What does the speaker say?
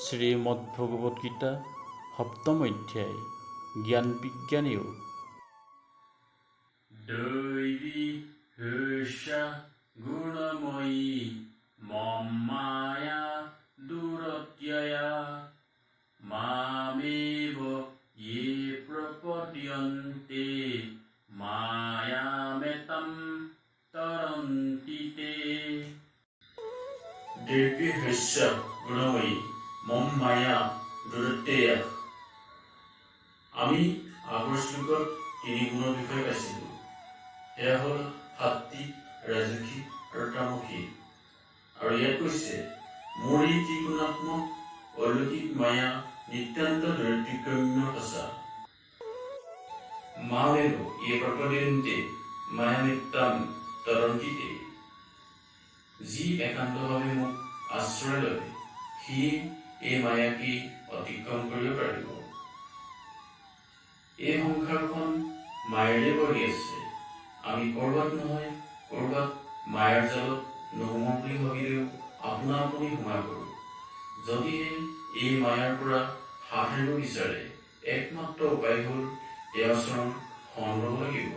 শ্রীমদ্ভগবদ্গীতা সপ্তম অধ্যায় জ্ঞান বিজ্ঞান যোগ। দৈবী হৃষা গুণময়ী মম মায়া দুরত্যয়া মামেব ये প্রপদ্যন্তে মায়ামেতম তরন্তি তে। দেবী হৃষা গুণময়ী মম মায়া দুরত্যয়া। আমি আগৰ শ্লোকত তিনি গুণৰ বিষয়ে পাইছিলোঁ। সেয়া হ'ল সাত্বিক, ৰাজসিক আৰু তামসিক। আৰু ইয়াত কৈছে মোৰ এই ত্ৰিগুণাত্মক অলৌকিক মায়া নিতান্ত দৈত্যগম্য সঁচা। মামেব ये প্ৰপদ্যন্তে মায়ামিত্তাম তৰন্তি তে। যি একান্তভাৱে মোক আশ্ৰয় লয় সি এই মায়াকে অতিক্ৰম কৰিব পাৰিব। এই সংসাৰখন মায়াৰে ভৰি আছে। আমি ক'ৰবাত নহয় ক'ৰবাত মায়াৰ জালত নোসোমাওঁ বুলি ভাবিলেও আপোনা আপুনি সোমাই পৰোঁ। যদিহে এই মায়াৰ পৰা হাত সাৰিব বিচাৰে একমাত্ৰ উপায় হ'ল তেওঁৰ চৰণ শৰণ ল'ব লাগিব।